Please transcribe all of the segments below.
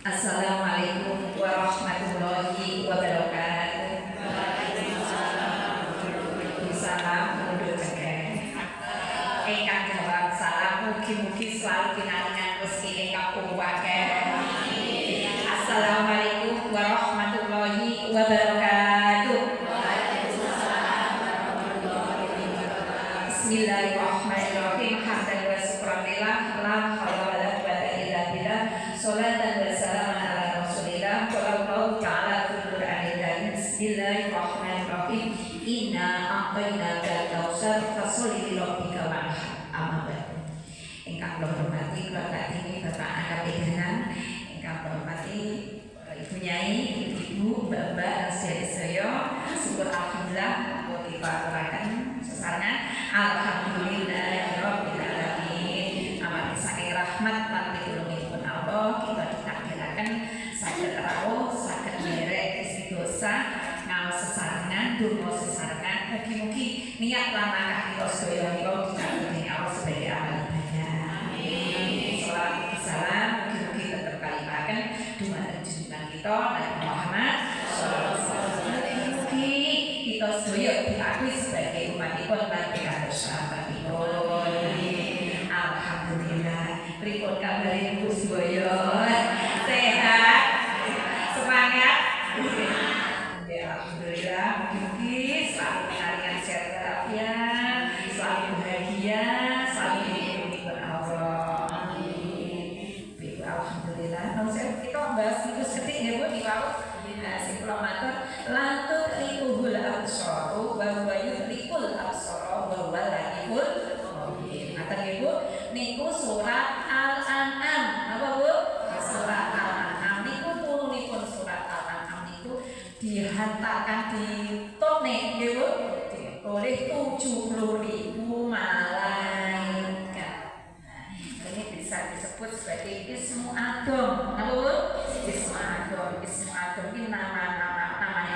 Assalamualaikum warahmatullahi wabarakatuh. Salam penduduk cengkeh. Ingkang jawab salam mugi-mugi selalu pinaringan rezeki ingkang kuwakeh. Assalamualaikum warahmatullahi wabarakatuh. Bismillahirrahmanirrahim. Hamdan wa syukran lillah, la haula wala quwwata illa billah. Sholatan wa salaman ala Rasulillah. Qala ta'ala fil Qur'anil Karim. Bismillahirrahmanirrahim. Inna a'tainakal kautsar fasholli li rabbika wanhar. Amma ba'du. Ingkang kula hormati Bapak ini Bapak Angkat Edanan, ingkang kula hormati Ibu Nyai, Ibu, Bapak, sedaya, syukur alhamdulillah kita aturaken sesarengan alhamdulillahirabbil alamin. Amargi saking rahmat lan pitulungipun Allah kita ditakdiraken saged rawuh, saged nderek istighosah ngaos sesarengan, donga sesarengan. Mugi-mugi niat lan langkah kita sedaya menika dikabulkan Allah sebagai amal ibadah. Amin. Shalawat salam mugi-mugi tetep kalimaken dumateng junjungan kita Nabi Muhammad sallallahu alaihi wasallam. Mugi kita sedaya diakui sebagai umatipun lan pitados sahabatipun. Alhamdulillah. Pripun kabare Bu sedaya? Sehat? Semangat? Alhamdulillah, mugi-mugi selalu pinaringan sehat walafiat, selalu bahagia, selalu dilindungi oleh Allah. Amin. Alhamdulillah. Kita bahas itu sedikit ya Bu di bawah. Sing kula matur lantuk rikuhul absaru wa huwa yudrikul absara wa huwa latiful khabir. Ngaten nggih Bu, niku surat Al-An'am. Napa Bu? Surat Al-An'am niku turunipun surat Al-An'am niku dihantarkan di tone nggih Bu oleh 70.000 malaikat. Ini bisa disebut sebagai Ismu Adam. Napa Bu? Ismu Adam. Ismu Adam ini namanya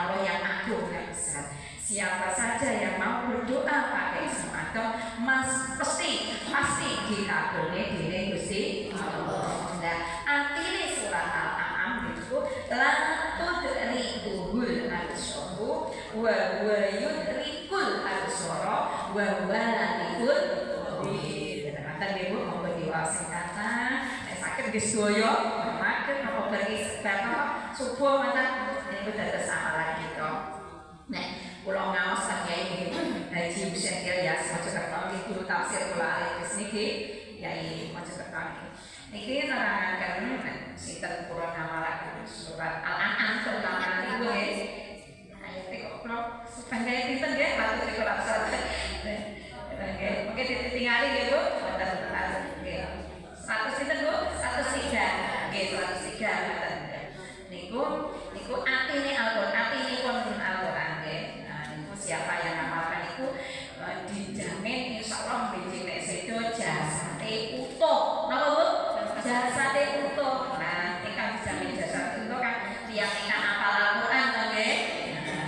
Allah yang agung yang besar. Siapa saja yang mau berdoa pakai Ismu Adam, pasti dikabulke dening Gusti Allah. Nah, artine surat Al-An'am itu la tudrikuhul absaru wa huwa yudrikul absara wa huwa latiful khabir. Kata Ibu monggo diwasatkan nek saged nggih sedaya matur napa bagi sedaya subuh mata niku dados amalan kita. Nek kula ngaos Kyai Haji Husain Ilyas Mojokerto nggih guru tafsir kula alis niki Kyai Mojokerto niki nerangaken sinten purun ngamalaken surat Al-An'am terutama niku nggih. Ayo kok kula supaya pinten nggih matur kula absar. Nggih, mungkin ditingali nggih Bu. Wonten nggih. 100 sinten Bu? 103. Nggih, 103 mboten. Niku atine Al-Qur'an, atinipun Al-Qur'an nggih. Nah, niku siapa yang ngamalkan niku dijamin insyaallah benjing nek sedo jasate utuh. Napa Bu? Jasate utuh. Nah, ingkang dijamin jasate utuh kan tiyang ingkang hafal Al-Qur'an nggih.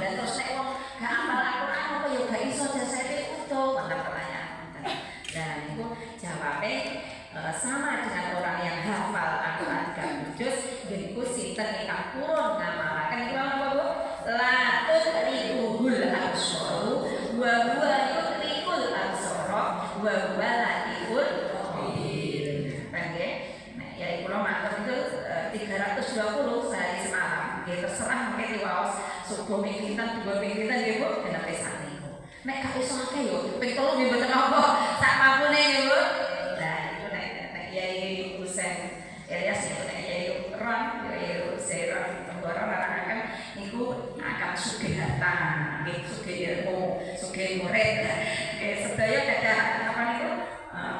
Dan terus nek wong gak hafal Al-Qur'an apa yo gak iso jasate utuh. Wonten pertanyaan. Nah, niku jawabe sama dengan orang yang hafal Al-Qur'an 3 juz, yaitu sinten ingkang purun ngamalaken niku napa Bu? La tudrikuhul absaru wa huwa yudrikul absara wa huwa latiful khabir. Nggih. Nah, ya kula matur itu 320 sehari semalam. Nggih terserah mungkin diwaos subuh ping pinten, 2 ping pinten nggih Bu, den pesan niku. Nek gak iso akeh yo ping 3 nggih mboten apa, sak mampune nggih Bu. Kyai Husain Ilyas niku nek Kyai Ron, Kyai Husain Tenggoro nerangaken niku akan sugih harta, nggih sugih ilmu, sugih murid. Nggih sedaya gadah apa niku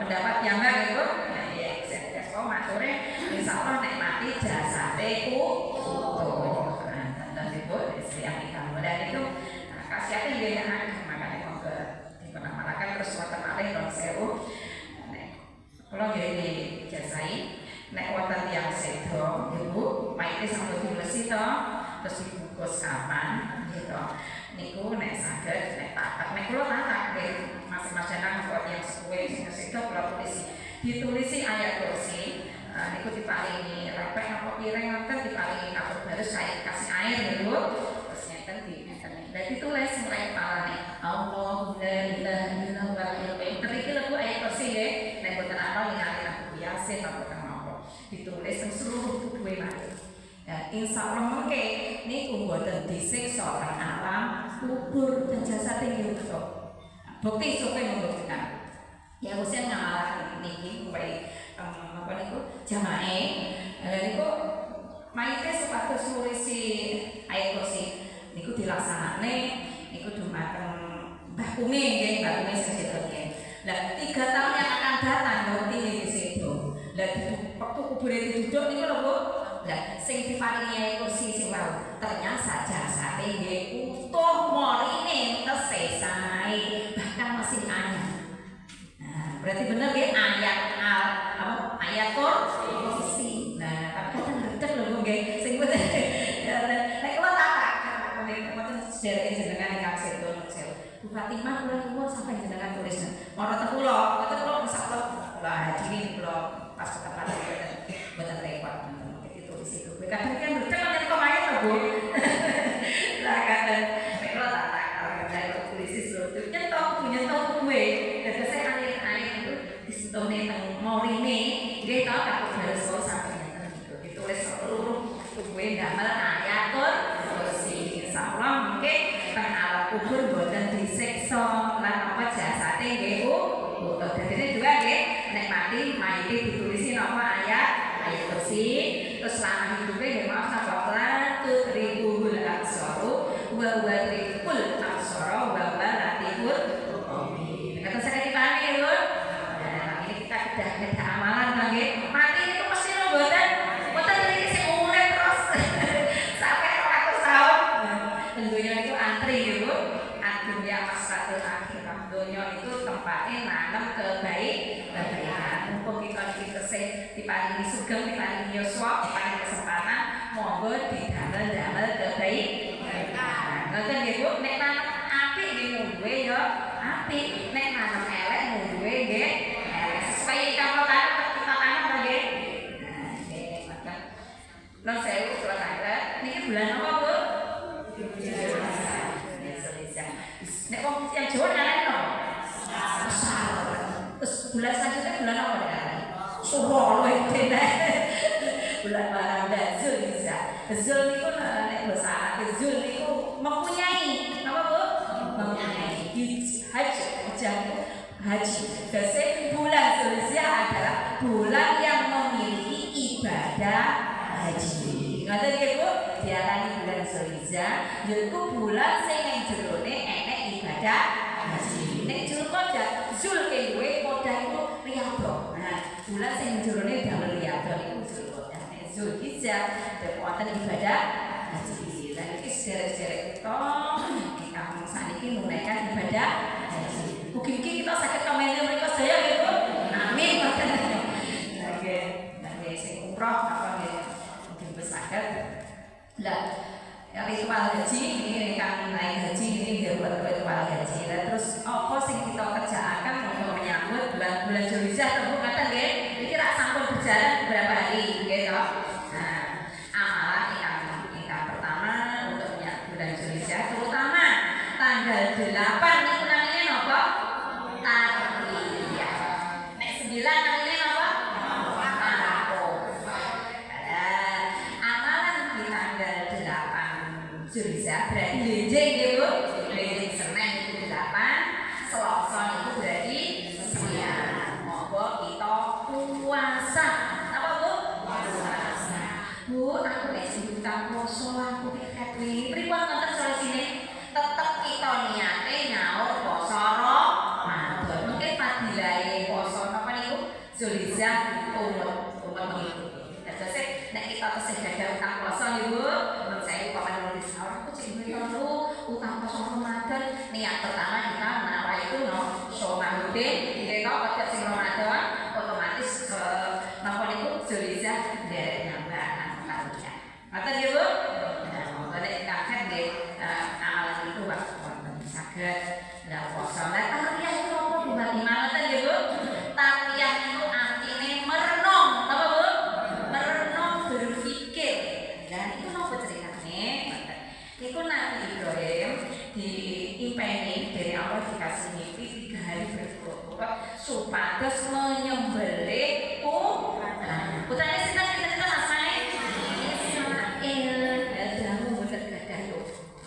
pendapat yang nggih Bu. Nah, ya Husain Ilyas kok mature insyaallah nek mati jasate utuh. Nah, tentu Bu siap ikam. Dan itu kasiate nggih nek makane monggo dipunamalaken terus wonten malih non sewu. Kalau jadi dijasai, nek wonten tiyang sedo, Ibu, maite sampun dilesi to, terus dibungkus kapan, gitu. Niku nek saged, nek tatak, nek kula tatak nggih, masing-masing nang buat yang sepuh sing sedo kula tulisi. Ditulisi ayat kursi, niku diparingi repek napa piring ngoten diparingi kapur barus saya kasih air niku terus ngeten di ngeten. Dadi tulis mulai palane Allahu la ilaha illallah iki lho Bu ayat kursi nggih nek boten apa ningali aku Yasin apa napa ditulis teng seluruh tubuhe mati. Ya, insya Allah mungkin niku mboten disiksa teng alam kubur dan jasad nggih utuh. Bukti supaya membuktikan. Ya usia ngalah niki mulai apa niku jamae. Lha niku maite supados nulisi ayat kursi niku dilaksanakne niku dumateng Mbah Kumi nggih, Mbah Kumi sing sedo nggih. Lah 3 tahun yang akan datang bukti niki sedo. Lah waktu kubure diduduk niku lho Bu. Lah sing diparingi ayat kursi sing wau ternyata jasate nggih utuh morine tesesai bahkan masih anyar. Berarti benar ya ayat kursi. Nah, tapi kadang gedeg lho nggih. Sing bener. Nek kula tak mboten sederek jenengan ingkang sedo Bu Fatimah kula nuwun sampai jenengan tulis. Ora teng kula, mboten kula insyaallah kula hadirin kula pas ketepatan mboten repot ditulis itu. Kadang kan gedeg nek kok main lho Bu. Lah kadang nek kula tak tulis itu nyetok kuwe. Dadi saya disentuhne teng morine nggih ta kapur barus sampai ngeten niku ditulis seluruh tubuhe damel ayatul kursi. Insyaallah mungkin teng alam kubur boten disiksa lan apa jasate nggih utuh. Dadine dua nggih nek mati mayite ditulisi napa ayat kursi terus selama hidupe nggih maos napa tudrikul absaru wa wadrikul absara wa latiful qawi. Kata saya dipahami lho. Ada amalan nggih. Mati itu mesti mboten niki sing urip terus sampai 200 tahun. Tentunya itu antri nggih Bu. Dunya masatul akhirah. Dunya itu tempatnya nanam kebaikan. Mumpung kita iki tesih diparingi sugeng, diparingi yuswa, diparingi kesempatan, monggo didamel-damel kebaikan. Ngoten nggih Bu, nek nanam apik nggih duwe ya apik, nek nanam elek duwe nggih supaya kita tanam lagi. Nah, saya udah kata, ini bulan apa Bu? Nek wong yang Jawa nyalain no. Terus bulan selanjutnya bulan apa nih? Suruh itu bulan mana? Zulhijjah. Zul itu nek bahasa Arab Zul itu mempunyai apa Bu? Mempunyai haji. Jadi bulan Zulhijjah adalah bulan yang memiliki ibadah haji. Ngoten nggih Bu, diarani bulan Zulhijjah yaiku bulan sing ing jerone enek ibadah haji. Nek Zulqa'dah, Zul kuwi Qa'dah iku riyadhah. Nah, bulan sing jerone damel riyadhah iku Zulqa'dah. Nek Zulhijjah wonten ibadah haji. Lan iki sederek-sederek kita ingkang saniki nunaikan ibadah haji. Mugi-mugi kita saged kamene mriku sedaya nggih Bu. Amin. Nggih, sing umroh apa nggih mungkin saged. Lah, ritual haji ini ingkang naik haji ini nggih buat ritual haji. Lah terus apa sing kita kerjakan untuk menyambut bulan Zulhijjah Bu ngaten nggih. Iki rak sampun berjalan beberapa hari nggih to. Nah, amalan ingkang pertama untuk menyambut bulan Zulhijjah terutama tanggal 8 niku namanya napa? Tarwiyah. Nek 9 namanya apa? Amalan di tanggal 8 Zulhijjah berarti lenjing nggih Bu. Lenjing Senin itu 8, Selasa itu berarti 9. Monggo kita puasa. Apa Bu? Puasa. Bu, aku nek sing puasa aku happy. Pripun ngoten solusine? Tetep kita niate nyaur poso Ramadan. Mungkin fadilahe poso napa niku Zulhijjah umat mengikuti. Terus nek kita tesih gadah utang poso niku menurut saya papan nulis aku cek ngono utang poso Ramadan. Niat pertama kita menawa itu Ramadan, kita pada sing Ramadan otomatis napa niku Zulhijjah derek nambah tarwiyah. Ngoten nggih Bu? Nah, monggo nek kakek nggih amalan itu wonten saged lah poso. Lah tarwiyah itu apa Bu? Bagaimana nggih Bu? Tarwiyah itu artine merenung, apa Bu?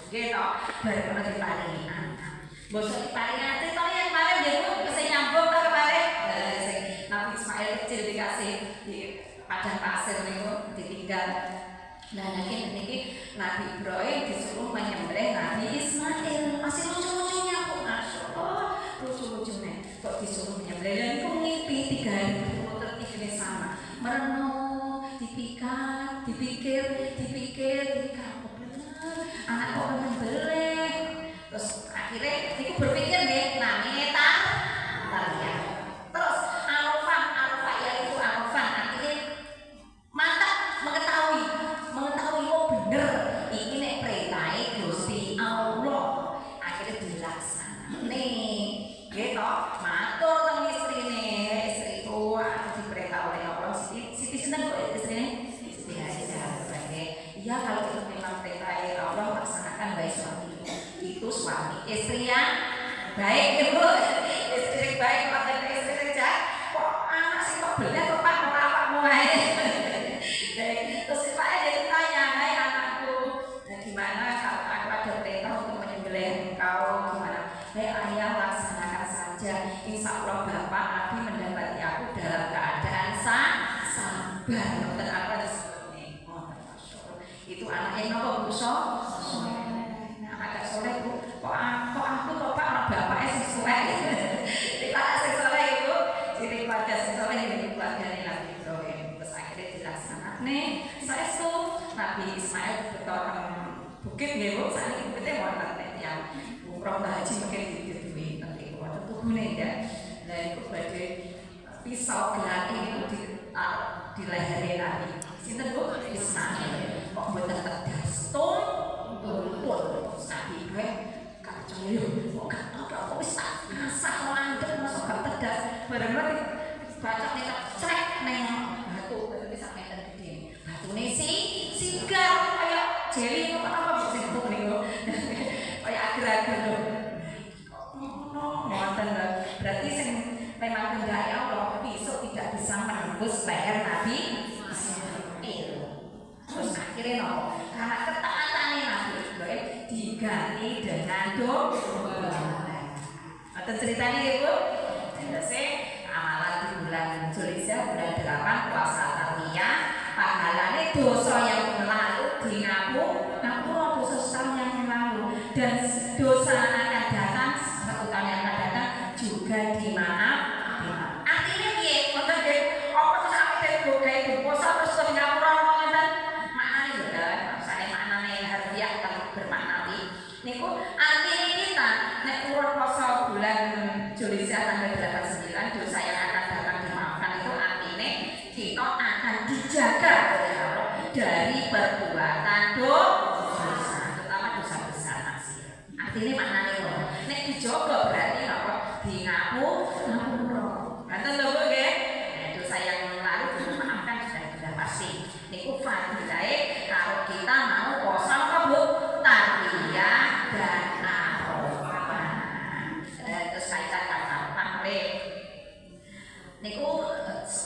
gitu baru kalau diparingi anak bosok diparingi anak itu yang kemarin ya Bu bisa nyambung ke kemarin Nabi Ismail kecil dikasih di padang pasir nih Bu ditinggal nah nanti Nabi Ibrahim disuruh menyembelih Nabi Ismail masih lucu-lucunya Bu Masya Allah lucu-lucunya kok disuruh menyembelih dan itu mimpi 3 hari berturut-turut ini sama merenung dipikir apa bener anak kok menyembelih terus akhirnya aku berpikir deh namanya tarian terus arafah yaitu arafah artinya mantap mengetahui oh bener ini nek perintahe Gusti Allah akhirnya dilaksanakan nih gitu matur teng istri tua diperintah oleh Allah Siti seneng kok istrine Siti Aisyah sebagai iya kalau itu memang perintah Allah laksanakan baik suami itu suami istri yang baik ibu istri baik pada istri jahat kok anak sih kok bener kok pak mau apa mulai terus Pak jadi tanya hai anakku gimana kalau aku ada perintah untuk menyembelih engkau gimana ayah laksanakan saja insya Allah bapak Abi mendapati aku dalam keadaan sabar dan apa disebutnya itu anaknya nopo buso agak soleh Bu kok aku kok Pak bapaknya sing soleh tidak sing soleh Ibu jadi keluarga sing soleh jadi keluarganya Nabi Ibrahim terus akhirnya dilaksanakan nih saya tuh Nabi Ismail betul bukit nggih Bu saat ini bukitnya wonten yang umroh haji mungkin dituduhi nanti wonten tubuhnya ya nah itu badhe pisau gelang itu di lehernya Nabi sinten Bu Ismail kok mboten tedas tumpul Nabi Ibrahim kacau yo kok gak wis masak landhep masuk gak tedas bareng-bareng baca nek cek neng batu bisa meter gede batune sigar kayak jeli apa bentuk niku kayak agar-agar lho ngoten lho berarti sing memang kehendak Allah pisau tidak bisa menembus leher Nabi terus akhirnya nopo karena ketaatannya Nabi Ibrahim diganti dengan domba atau ceritanya Ibu biasanya amalan di bulan Zulhijjah bulan 8 puasa Tarwiyah pahalanya dosa yang lalu ngapura dosa setahun yang lalu dan dosa akan datang 1 tahun yang akan datang juga dimaaf artinya piye ngoten nggih apa terus sampe digodahi dosa terus ngapura ngoten maknane lho maksane maknane harfiah bermaknawi niku artinya kita nek urut poso bulan Zulhijjah tanggal 89 dosa yang akan datang dimaafkan itu artinya kita akan dijaga oleh Allah dari perbuatan dosa terutama dosa besar maksiat artinya maknane lho nek dijogo berarti apa di ngapura ngoten lho Bu nggih dosa yang lalu dimaafkan sudah pasti niku fadilahe kalau kita mau poso apa Bu Tarwiyah dan Arafah terus kaitan kata pamrih niku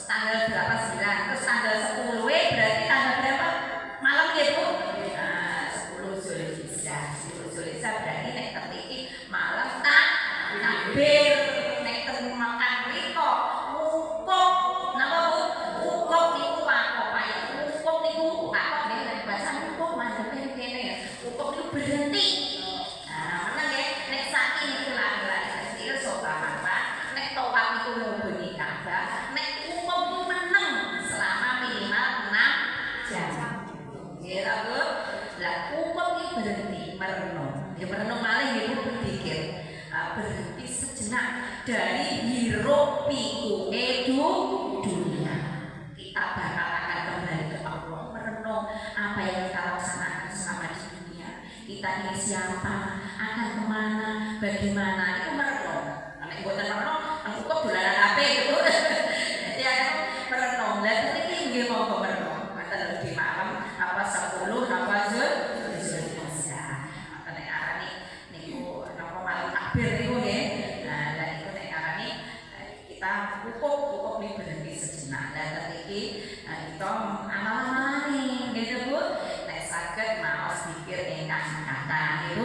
tanggal 89 terus tanggal 10 berarti tanggal berapa malam ya Bu 10 Zulhijjah berarti nek tertiki malam takbir nek makan riko ukuk napa Bu ukuk niku apa ya ukuk niku apa nek bahasa ukuk mandhepe kene ya ukuk niku berhenti meneng nggih nek saiki niku lari-lari kecil sopan apa nek tawaf niku ngubungi Ka'bah nek ukuk niku meneng selama minimal 6 jam nggih ta Bu lah ukuk niku berhenti merenung ya merenung malih niku berpikir berhenti sejenak dari hiruk pikuke dunia kita bakal akan kembali ke Allah merenung apa yang kita laksanakan selama di dunia kita ini siapa akan kemana bagaimana itu merenung nek mboten merenung engko dolanan HP gitu jadi akan merenung dan iki nggih monggo merenung mboten di malam apa 10 apa Zulhijjah atau nek arani niku napa malam takbir niku nggih nah lan iku nek arani kita cukup nih berhenti sejenak dan ketika kita amal-amalane gitu Bu nek saged maos pikir ingkang kata niku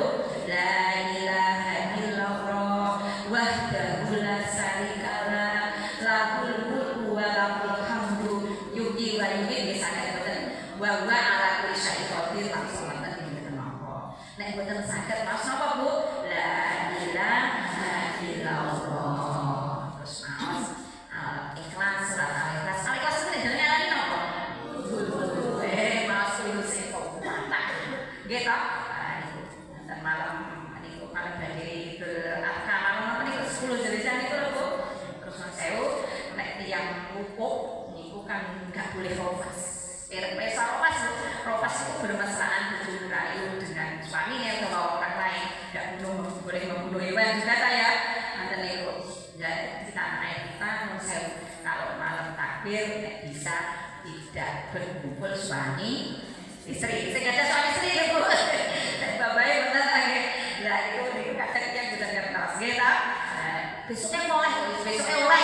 kita kalau malam takbir bisa tidak berkumpul suami istri. Saya ada suami istri ya Bu. Bapaknya benar lagi. Lah itu kadang yang sudah kertas gitu. Besoknya mulai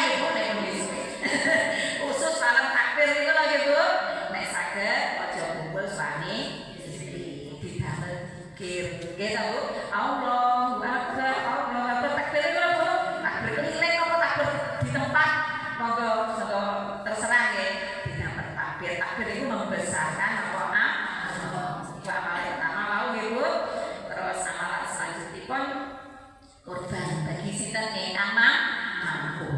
gitu nek besok. Khusus malam takbir itu lagi Bu. Nek saged aja kumpul suami istri didamel zikir. Nggih ta Bu? Allahu Akbar, Allahu Akbar takbir itu Bu. Takbir keliling apa takbir di tempat monggo terserah nggih. Didamel takbir. Takbir itu membesarkan apa amalan pertama mau nggih Bu. Terus amalan selanjutipun kurban bagi sinten ingkang mampu.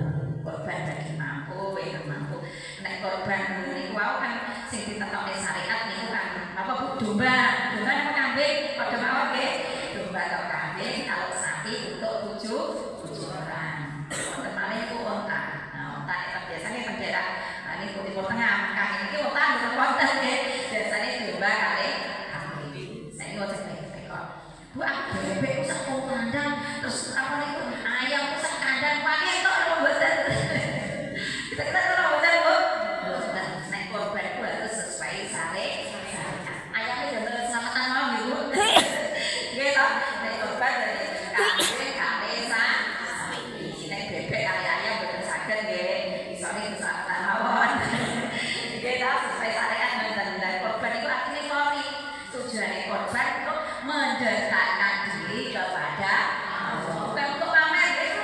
Kurban bagi mampu, ingkang mampu. Nek kurban niku wau kan sing ditetokne syariat niku kan apa Bu? Domba apa kambing? Padha mawon nggih. Domba atau kambing, kalau sapi untuk 7 orang. Wonten malih niku unta. Nah, unta itu biasanya teng daerah ini Timur Tengah, Mekah iki unta mboten wonten nggih. Biasane domba kali kambing. Saiki ojek kok. Bu bebek sak kandang terus apa niku ayam sak kandang pakai kok mboten. Kita terus mboten Bu. Nek korban ku harus sesuai syariat. Ayamnya bener selamatan mau nggih Bu. Nggih to, nek korban dari kambing kali sapi. Nek bebek kali ayam mboten saged nggih. Isone selamatan mawon. Nggih to, sesuai syariat mboten. Dan korban itu artinya sorry. Tujuannya korban itu mendekatkan diri kepada Allah. Bukan untuk pamer, itu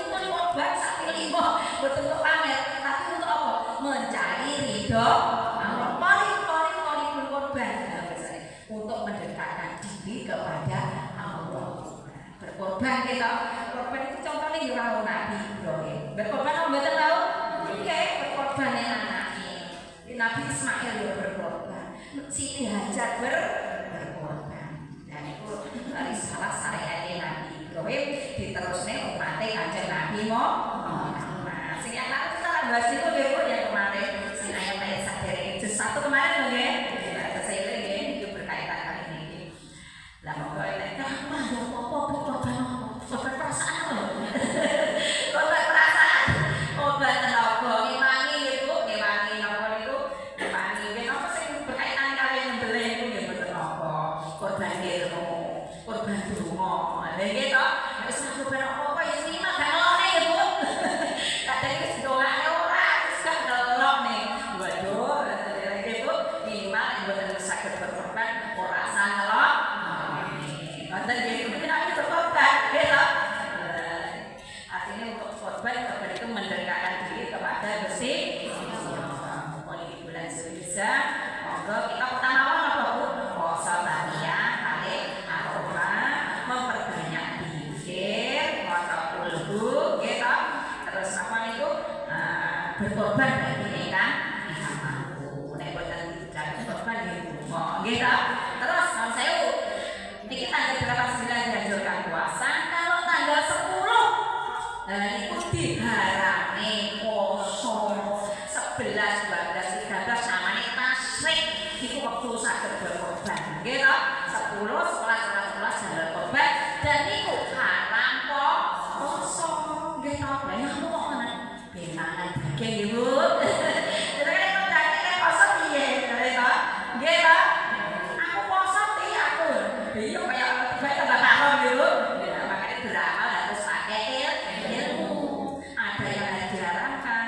untuk korban sapi limo, bukan untuk pamer, tapi untuk apa? Mencari ridho Allah. Paling korban untuk mendekatkan diri kepada Allah. Berkorban kita, korban itu contohnya di orang Nabi Ibrahim. Berkorban apa betul tahu? Oke, berkorban yang anaknya. Nabi Ismail juga berkorban. Siti Hajar berkorban. Dan itu risalah syariat Nabi Ibrahim diterusnya umatnya Kanjeng Nabi Muhammad. Sing yang lalu kita bahas itu dulu yang kemarin sing ayat sadere juz 1 kemarin lho nggih. Saya nggih itu berkaitan kali ini. Lah monggo nek mah obat perasaan lho. Obat perasaan. Obat tenaga ngilangi itu, ngilangi napa niku? Ngilangi kenapa sing berkaitan kali nyembelih niku nggih mboten napa. Korban ilmu, korban donga. Lha nggih to, wis korban apa-apa ya sing mah gak ngelone ya Bu. Kadang wis dongane ora, wis gak ngelok nih. Waduh, lha nggih Bu, minimal mboten saged berkorban ora usah ngelok. Wonten nggih menawi berkorban, nggih to. Artinya untuk korban itu mendekatkan diri kepada Gusti Allah. Di bulan Zulhijjah, monggo kita pertama apa Bu? Puasa Taniyah kali Arafah, memperbanyak zikir, maca kulhu, gitu. Terus apa itu? Berkorban bagi ingkang mampu. Nek boten jadi korban gitu. Terus kalau saya niki tanggal 89 dianjurkan puasa, kalau tanggal 10 itu diharame poso 11, 12, 13 namanya tasrik itu waktu saged berkorban nggih to 10, 11, 12 jalur korban dan itu haram poso nggih to lha nyamuk kok ana bentangan daging nggih Bu terus nek daging poso piye nggih to aku poso piye aku iya kaya tambah paham nggih Bu makanya beramal harus pakai ilmu. Ada yang diharamkan.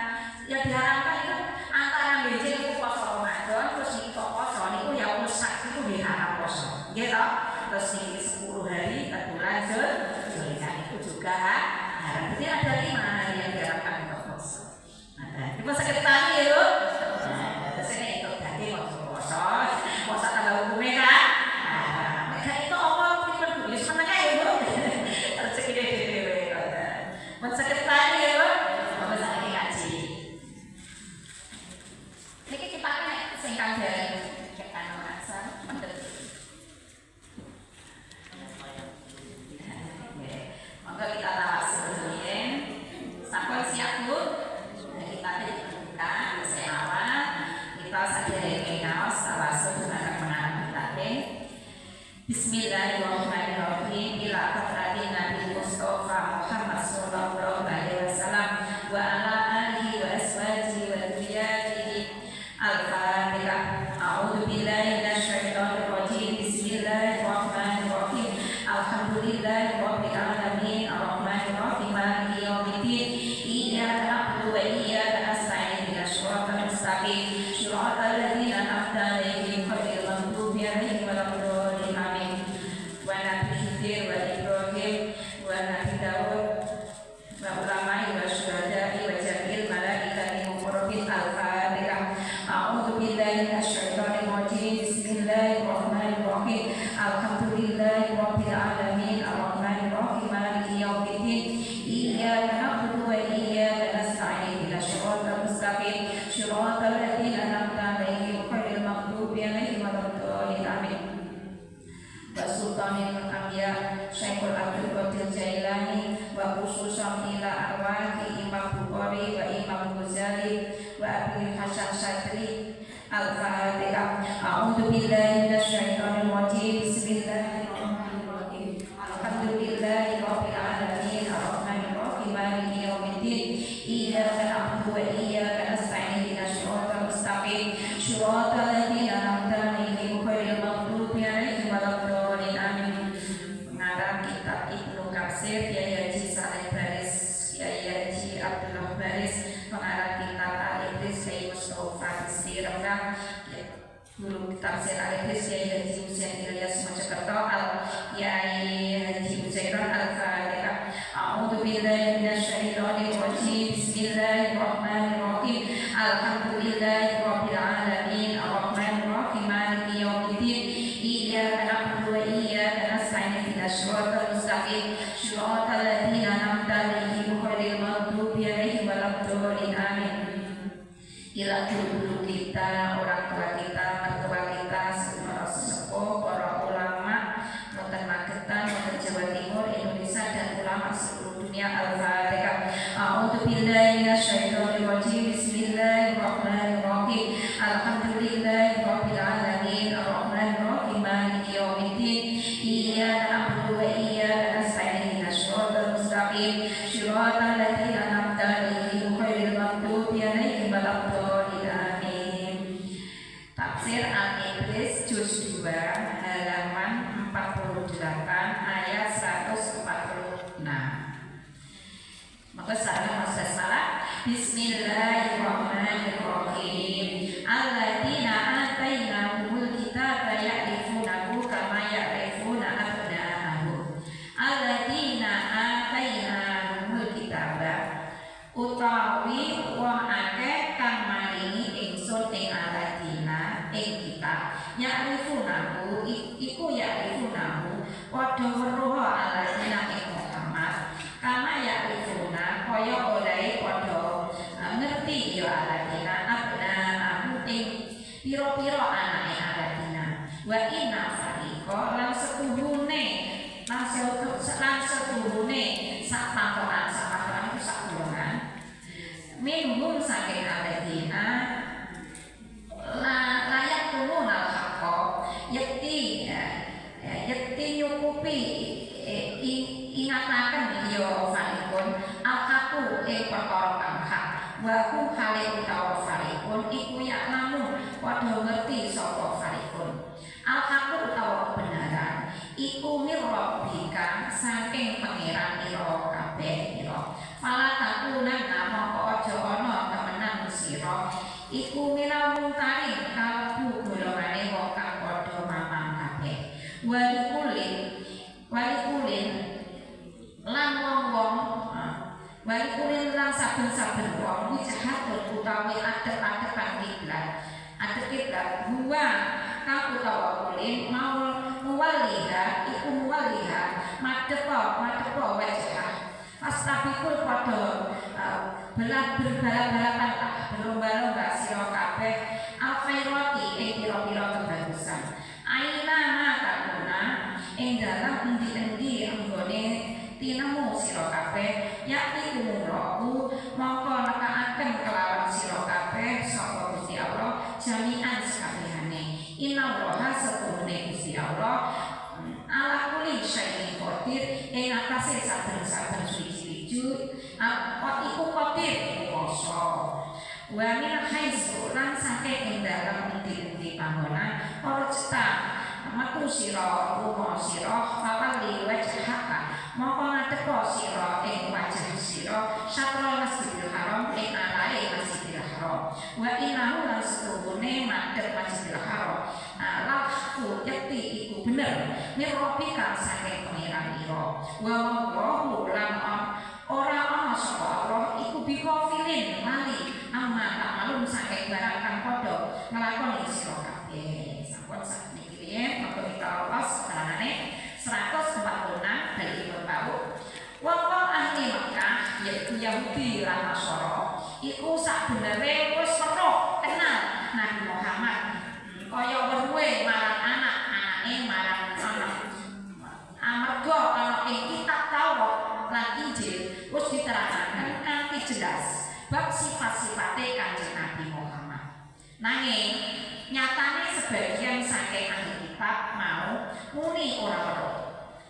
Yang diharamkan itu antara benjing itu poso Ramadan terus iki poso niku ya rusak itu diharam poso. Nggih to? Terus iki 10 hari bulan Zulhijjah itu juga haram. Jadi ada 5 hari yang diharamkan untuk poso. Nah, itu sakit tani ya, Bu. Terus ini itu dadi poso. Poso tambah hukumnya kan? Nah, itu apa pripun senenge ya, Bu. Rezeki dhewe. Men sakit tani ya, Bu. Apa sakit ngaji. Niki kita nek sing kandhane kekan rasa mendhet. Monggo kita tawasul dulu. Sampun siap Bu. Kita dibuka selawat. Kita sadaya ngaos tawasul dengan mengarang kita. Bismillahirrahmanirrahim. Ila hadratin Nabi Mustafa Muhammad sallallahu alaihi wasallam Bukhari wa Imam Ghazali wa Abi Hasan Sadri. Al-Fatihah. A'udzu billahi minasyaitonir rajim. Bismillahirrahmanirrahim. Alhamdulillahi rabbil alamin arrahmanir rahim maliki yaumiddin. Iyyaka na'budu wa iyyaka nasta'in ihdinas siratal mustaqim siratal ladzina an'amta 'alaihim ghairil maghdubi 'alaihim waladdallin. Amin. Pengarang kitab Ibnu Katsir Kyai Haji Saleh Baris, Kyai Haji Abdullah Baris. Pengarang kitab Al-Idris Kyai Mustafa Bisri Rembang. Guru tafsir Al-Idris Kyai Haji Husain Ilyas Mojokerto. Kyai Haji Uzairon. Al-Fatihah. A'udzu billahi minasyaitonir rajim. Bismillahirrahmanirrahim. Alhamdulillahi rabbil alamin arrahmanir rahim maliki yaumiddin. Iyyaka na'budu wa iyyaka nasta'in ihdinas siratal mustaqim siratal ladzina an'amta 'alaihim ghairil maghdubi 'alaihim waladdallin. Amin. Ila guru kita, orang tua kita, mertua kita, para sesepuh, para ulama, wonten Magetan, wonten Jawa Timur, Indonesia dan ulama seluruh dunia. Al-Fatihah. A'udzu billahi minasyaitonir rajim. Bismillahirrahmanirrahim. Alhamdulillahi rabbil alamin arrahmanir rahim maliki yaumiddin. Iyyaka na'budu wa iyyaka nasta'in ihdinas siratal mustaqim siratal ladzina an'amta 'alaihim ghairil maghdubi 'alaihim waladdallin. Amin. Tafsir Al-Idris juz 2 halaman 48 ayat 146. Maka salam salah. Bismillahirrahmanirrahim. Alladzina atainahumul kitaba ya'rifunahu kama ya'rifuna abna'ahum. Alladzina atainahumul kitaba utawi wong akeh kang maringi ingsun ing alladzina ing kitab ya'rifunahu iku ya'rifunahu padha weruh alladzina ing Muhammad kama ya'rifuna kaya oleh padha ngerti ya alladzina abna'ahum ing pira-pira anake alladzina wa inna fariqa lan setuhune sak patokan itu sak golongan minhum saking alladzina layak turun al-haqqa yakti nyukupi ingataken ya farikun al-haqu perkara kang hak wa hum hale utawa farikun iku ya namun padha ngerti sapa farikun al-haqu utawa kebenaran iku mirrabbika saking pangeran ira kabeh ira fala takunan mongko aja ana temenan sira iku minal mungkari kalbu golongane wong kang padha mamang kabeh walikulin lan wong-wong walikulin lan saben-saben wong wijahatun utawi adep-adepan kiblat huwa kang utawa kulin mau muwaliha iku muwaliha madepa wajah pastabikul padha berbalap-balapan lah berlomba-lomba sira kabeh al-khairati ing pira-pira kebagusan aina matakuna ing dalam endi-endi anggone tinemu sira kabeh yakti kumuraku mongko nekaaken kelawan sira kabeh sapa Gusti Allah jami'an sakabehane innallaha setuhune Gusti Allah ala kulli syai'in qadir ing atase saben-saben suci-suci iku qadir kuwasa wa min haitsu lan saking ing dalem endi-endi panggonan para cetak metu sira rumo sira fawali wajhaka mongko ngadhepa sira ing wajah sira satrul Masjidil Haram ing alae Masjidil Haram wa innahu lan setuhune madhep Masjidil Haram lahu yakti iku bener mirrobika saking pangeran ira wa wallahu lan ora ana sapa Allah iku bighafilin lali amma ta'malun saking barang kang padha nglakoni sira kabeh sampun sakniki ya monggo kita awas kanane 146 dari Ibnu Bau wong-wong ahli Mekah yaitu Yahudi lan Nasara iku sakbenere wis weruh kenal Nabi Muhammad kaya weruhe marang anake marang anak amarga ana ing kitab Taurat lan Injil wis diterangkan kanthi jelas bab sifat-sifate Kanjeng Nabi Muhammad. Nanging nyatane sebagian saking ahli kitab mau muni ora weruh.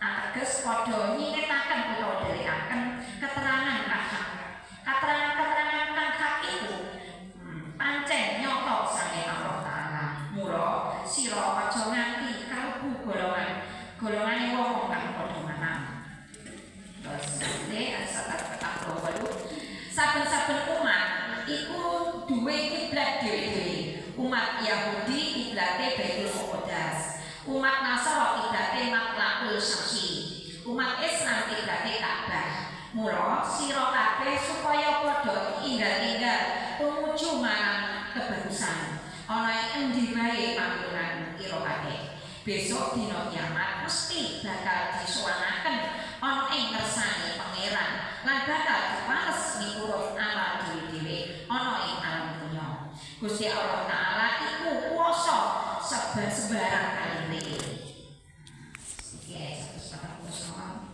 Ateges padha nyinetaken utawa dherekaken keterangan kang hak. Keterangan-keterangan kang hak iku pancen nyata saking Allah Taala. Mula sira aja nganti kalebu golongan wong kang padha manang. Saben-saben umat iku duwe kiblat dhewe-dhewe. Umat Yahudi kiblate Baitul Muqaddas, umat Nasara kiblate Matlaqul Syamsi, umat Islam kiblate Ka'bah. Mula sira kabeh supaya padha inggal-inggal tumuju marang kebagusan. Ana ing endi bae panggonan ira kabeh. Besok dina kiamat mesti bakal disuwanaken ana ing ngersane pangeran lan bakal dipales miturut amal dhewe-dhewe ana ing alam dunya. Gusti Allah Taala iku kuwasa sebarang kaline. Iki satu sama.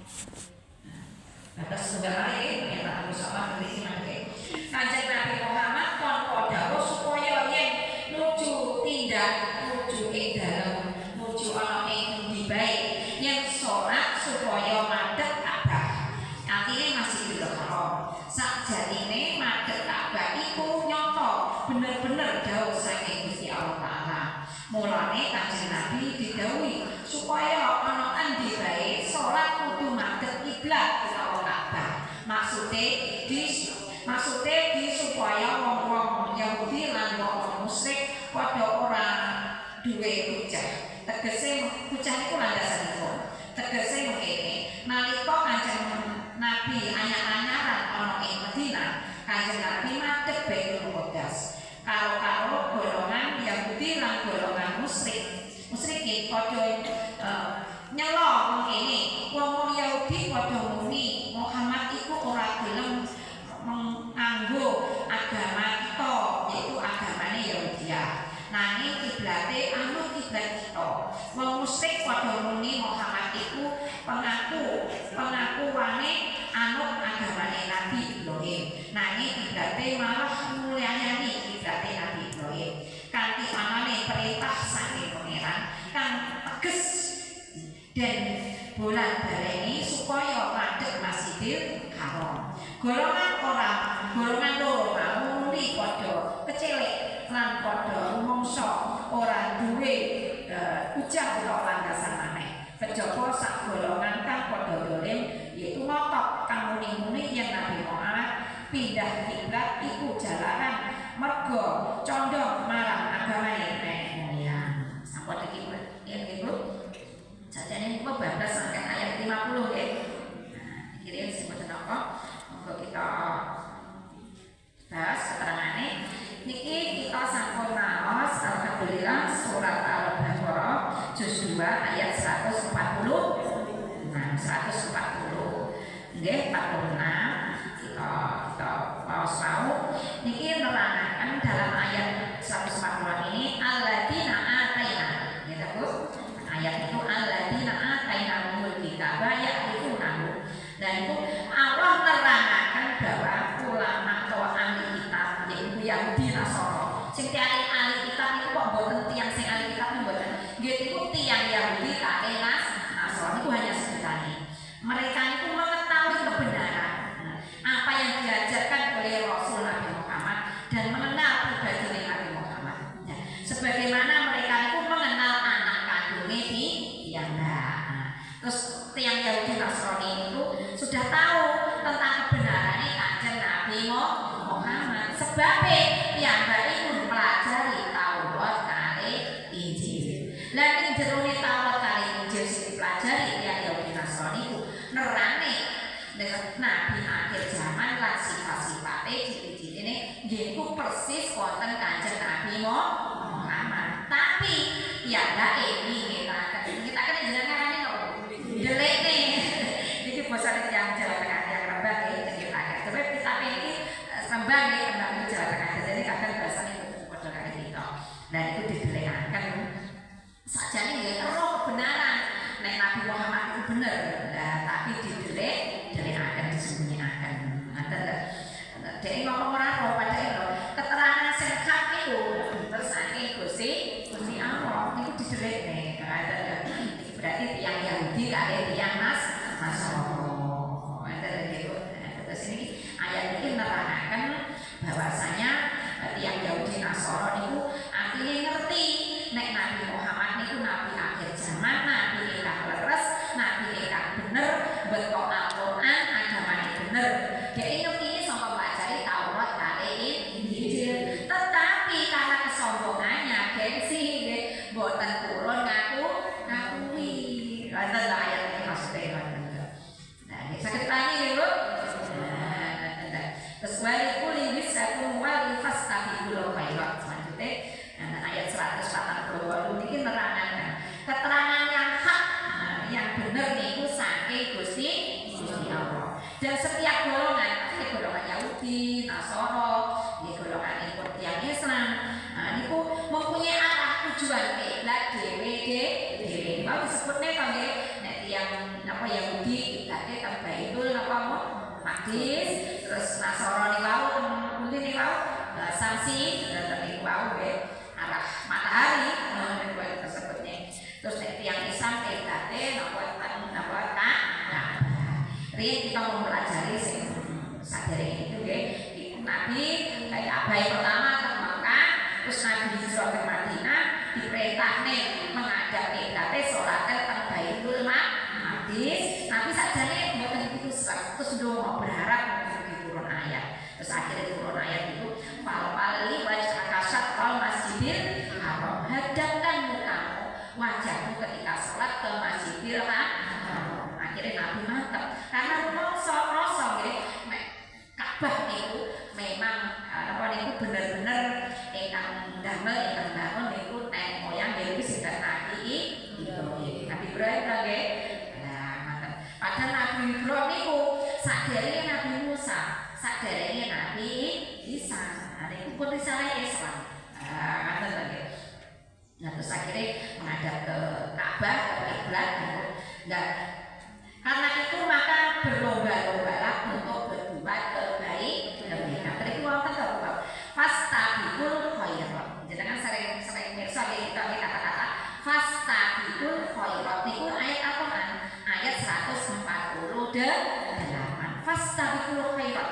Batas sebarang iki yen tak sama berisi mangke. Kanjeng Nabi Muhammad kon dawuh supaya yen nuju tindak nuju ing dalem nuju ana ing endi bae yen salat supaya madhep Ka'bah. Artine masih belum haram. Sakjarine madhep Ka'bah iku nyata bener-bener dawuh saking Gusti Allah Taala. Mulane Kanjeng Nabi didhawuhi supaya ana endi bae salat kudu madhep kiblat utawa Ka'bah. Maksude di supaya wong-wong Yahudi lan wong musyrik padha ora duwe hujah. Tegese hujah iku landasanipun. Tegese mengene, nalika Kanjeng Nabi anyar-anyaran ana ing Madinah, Kanjeng Nabi madhep Baitul Muqaddas. Karo golongan Yahudi lan golongan musyrikin padha nyela mengene, wong Yahudi padha muni Muhammad iku ora gelem menganggo agama kita, yaitu agamane Yahudiyah. Nanging kiblate anut kiblat kita. Wong musyrik padha muni Muhammad iku pengakuane anut agamane Nabi Ibrahim. Nanging kiblate malah mulyani kiblate Nabi Ibrahim. Kanthi anane perintah saking pangeran kang teges dan bolan baleni supaya madhep Masjidil Haram. Golongan loro mau muni padha kecilik lan padha rumangsa ora duwe hujah utawa landasan maneh. Kejaba sak golongan kang padha dolim yaitu ngotot kang muni-muni yen Nabi Muhammad pindah kiblat iku jalaran merga condong marang agamane nenek moyang. Sampun iki Ibu. Sajane niku bablas sampai ayat 50 nggih. Nah, iki sing mboten apa. Monggo kita bahas keterangane. Niki kita sampun maos alhamdulillah surat Al-Baqarah juz 2 ayat 140. Nah, 140. Nggih, 46 kita maos mau. Niki nerangaken dalam ayat 140 ini alladzina ataina. Ya, Bu. Ayat itu alladzina atainahumul kitaba ya'rifunahu. Dan itu Allah menerangkan bahwa ulama atau ahli kitab yaitu Yahudi Nasara. Sing ahli kitab itu kok mboten tiyang sing ahli kitab mboten. Nggih itu tiyang Yahudi kake Nasara itu hanya sebutane. Mereka itu mengetahui kebenaran apa yang diajarkan oleh Rasul Nabi Muhammad dan mengenal pribadi Nabi Muhammad. Sebagaimana mereka itu mengenal anak kandungnya yang terus tiang Yahudi Nasrani itu sudah tahu tentang kebenaran Kanjeng Nabi Muhammad. Sebabnya yang baik itu mempelajari Taurat kali Injil. Lan ing jerone Taurat kali Injil sing dipelajari tiang Yahudi Nasrani itu nerane Nabi akhir zaman lan sifat-sifate ciri-cirine nggih persis wonten Kanjeng Nabi Muhammad. Tapi ya bae kita kan jenengan jelek nih, ini bosan yang Jawa Tengah yang rembang ya, jadi agak. Tapi kita ini rembang nih, rembang di Jawa Tengah. Jadi kadang bahasanya itu pada kali kita. Dan itu didelengkan. Saja nih ya, kalau kebenaran, nek Nabi Muhammad itu benar, tapi didelengkan disembunyikan. Ada Jadi ngomong ora kok padahal keterangan sing hak iku bener saking Gusti Allah iku diderekne. Berarti tiyang Yahudi kare tiyang Nasrani. Terus ini ayat ini menerangkan bahwasanya tiyang Yahudi Nasrani itu artinya ngerti nek Nabi Muhammad niku nabi akhir zaman, nabi ingkang leres, nabi ingkang bener, beto Al-Qur'an agamane bener. Dia ngerti ini sangka pelajari Taurat kali Injil. Tetapi karena kesombongannya gengsi nggih mboten turun ngakui. Wonten ayat iki maksudnya wonten. Nah, saged tani lho. Terus wali kuli wisakum wali fastabikul khairat. Selanjutnya ayat 148 ini nerangan keterangan yang hak, yang benar niku saking Gusti Allah. Dan setiap golongan, golongan Yahudi, Nasara, golongan ikut yang Islam, niku mempunyai arah tujuan kiblat dhewe-dhewe. Mau disebutne to nggih, nek tiyang apa Yahudi kiblate teng Baitul napa Maqdis, terus Nasrani wau pundi niku Samsi, niku wau nggih arah matahari niku tersebutnya. Terus nek tiyang Islam kiblate napa riyen kita mempelajari sing sadere itu nggih, Nabi kayak abai pertama ke Mekah, terus Nabi hijrah ke Madinah, diperintahne menghadap kiblate salat teng Baitul Maqdis. Nabi sajane mboten itu terus ndonga berharap turun ayat. Terus akhirnya turun ayat itu fal-fali wajhaka syatral masjidil haram. Hadapkan mukamu, wajahmu ketika salat ke Masjidil Haram. Akhirnya Nabi mantap karena rasa nggih Ka'bah niku memang apa niku bener-bener ingkang damel ingkang bangun niku nenek moyang dewe sinten Nabi Ibrahim. Nabi Ibrahim nggih. Nah, mantap. Padahal Nabi Ibrahim niku saderenge Nabi Musa, saderenge Nabi Isa. Niku pun risalah Islam. Mantap nggih. Nah, terus akhirnya menghadap ke Ka'bah, ke kiblat niku. Nah, karena itu maka berlomba-lombalah untuk berbuat kebaikan. Tadi wonten to Bapak. Fastabikul khairat. Jenengan sering mirsa kita kata-kata fastabikul khairat. Niku ayat Al-Qur'an ayat 148. Fastabikul khairat.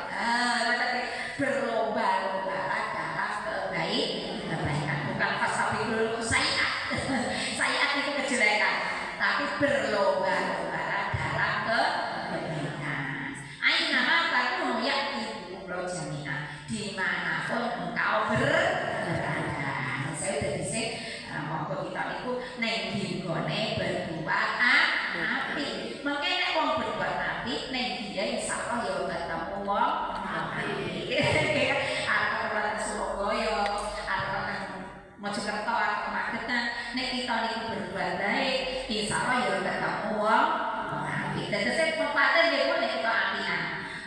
Berlomba-lombalah dalam kebaikan. Bukan fastabikul sayiat. Sayiat itu kejelekan, tapi berlomba-lomba kebaikan. Aina mataku yakti pulau jamiah dimanapun engkau berada. Saya udah disini monggo kita itu neng dinggone berbuat api. Mungkin nek wong berbuat api neng dia insyaallah ya ketemu wong api. Atau ke Surabaya, atau ke Mojokerto, atau Magetan, nek kita niku berbuat baik insyaallah ya ketemu wong. Dan saya pepaten dia pun kita apian.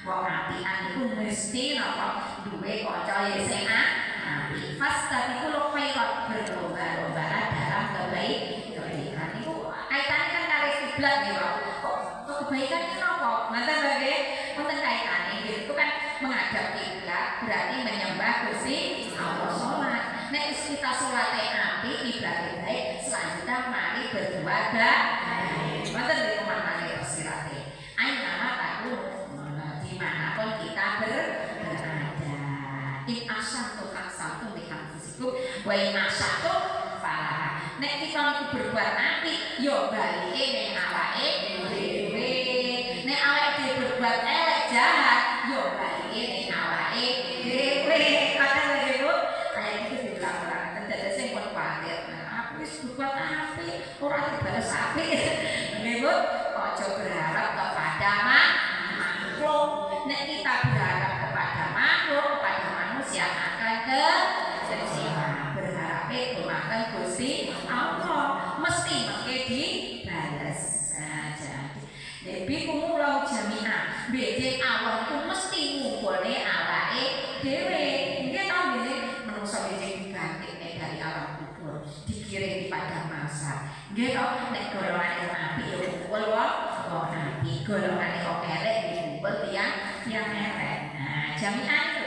Wong apian itu mesti napa duwe kanca sing api. Fastabikul khairat, berlomba-lomba dalam kebaikan. Iku kaitane kan karo kiblat nggih, Pak. Kok kebaikan iki napa? Ngoten nggih. Wonten kaitane itu kan menghadap kiblat berarti menyembah Gusti Allah salat. Nek kita salate api kiblat baik, selanjutnya mari berbuat baik. Ngoten nggih pemaknane. Aina mataku dimanapun kita berada. In asyatu aksatu bihan fisiku wa in asyatu falah. Nek kita niku berbuat api yo balike ning awake dhewe. Nek awake dhewe berbuat elek jahat yo balike ning awake dhewe. Kadang lho kayak gitu diulang-ulang dadi sing pun kuwatir. Aku wis berbuat api ora dibales api. Nggih, Bu. Ojo berharap kepada makhluk. Nek kita berharap kepada makhluk, kepada manusia akan kecewa. Berharap itu makan Gusti Allah mesti dibales. Jadi kumulau jamiah. Bede Allah itu mesti ngumpulne awake dhewe. Nggih to nggih menungso bede dibangkit dari alam kubur, dikirim pada masa. Nggih to nek golongan api yo kumpul wong api, golongan kok elek dikumpul tiyang elek. Nah, jamiah itu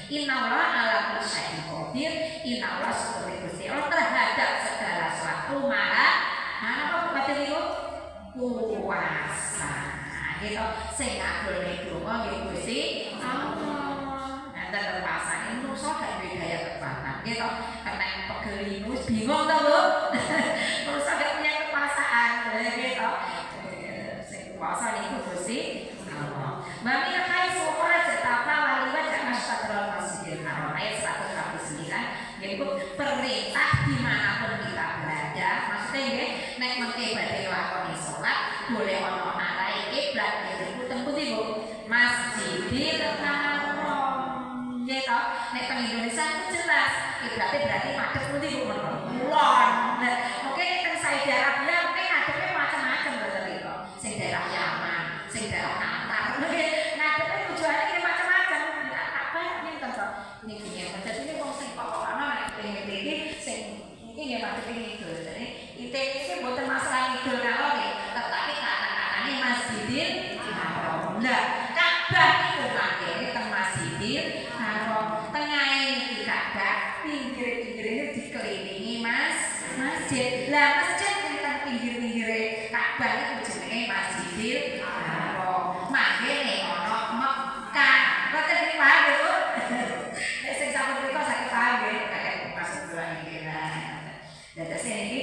Innallaha ala kulli syai'in qadir. Innallaha seperti Gusti Allah terhadap segala sesuatu maha apa berarti itu kuasa. Gitu. Sing ngabulne donga nggih Gusti Allah. Nanti terpasang itu sok daya kekuatan. Gitu. Karena pegel wis bingung to, Bu. Terus ada punya kekuasaan gitu. Sing kuasa niku Gusti Allah. Mami kai sukra cetapa wali wajah astagfirullah masjidil haram ayat 149 yaitu perintah dimanapun kita berada. Maksudnya nggih nek mengke badhe lakoni salat boleh ono arahe kiblat niku tempuh Bu Masjidil Haram. Gitu. Nek teng Indonesia itu jelas kiblatnya berarti madhep pundi Bu kulon. Nah, oke teng Saudi Arabia oke ngadepnya macam-macam betul itu. Sing daerah Yaman, sing daerah Qatar. Oke, ngadepnya tujuannya ini macam-macam. Apa ini tentu niki ya. Jadi ini wong sing pokoknya nek iki sing iki ya madhep iki itu. Jadi iki mboten masalah idul kalau nggih, tetapi kata-katane Masjidil Haram. Nah, Ka'bah itu mangkene teng Masjidil Haram. Tengah ini Ka'bah, pinggir-pinggirnya dikelilingi masjid. Lah masjid tentang pinggir-pinggire Ka'bah itu jenenge Masjidil Haram. Mangkene ono Mekah. Kok iki paham ya, Bu? Nek sing sampun mriko saged paham nggih, kakek masuk doang iki. Dados iki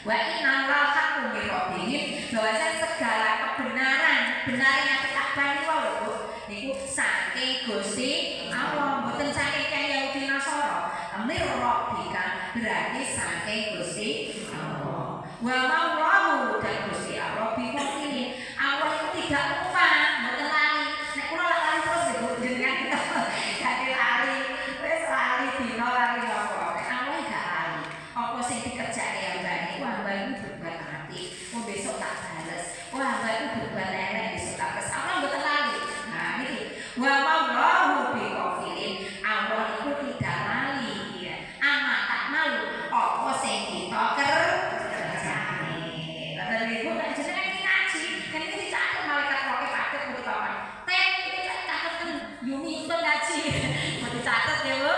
wa inna allaha kumirabbihim bahwasanya segala kebenaran yang Ka'bah niku lho Bu niku saking Gusti Allah mboten saking Yahudi Nasara. Amir rabbika berarti saking Gusti Allah. Wa mawlahu dan Gusti Allah bikum ini Allah itu tidak lupa mboten lali. Nek kula lali terus Bu jenengan kita gak lali. Wis lali dina lali apa. Allah gak lali. Apa sing dikerjake hamba itu berbuat apik, besok tak bales. Hamba itu berbuat elek, besok tak bales. Allah mboten lali. Nah niki wa mawlahu biqafilin. Allah itu tidak lali ya. Amat tak malu apa sing kita kerjane. Kata ibu nek jenengan iki ngaji, kan iki dicatet malaikat roke paket kudu papan. Ten iki catetan Yumi itu ngaji. Mau dicatet ya, Bu.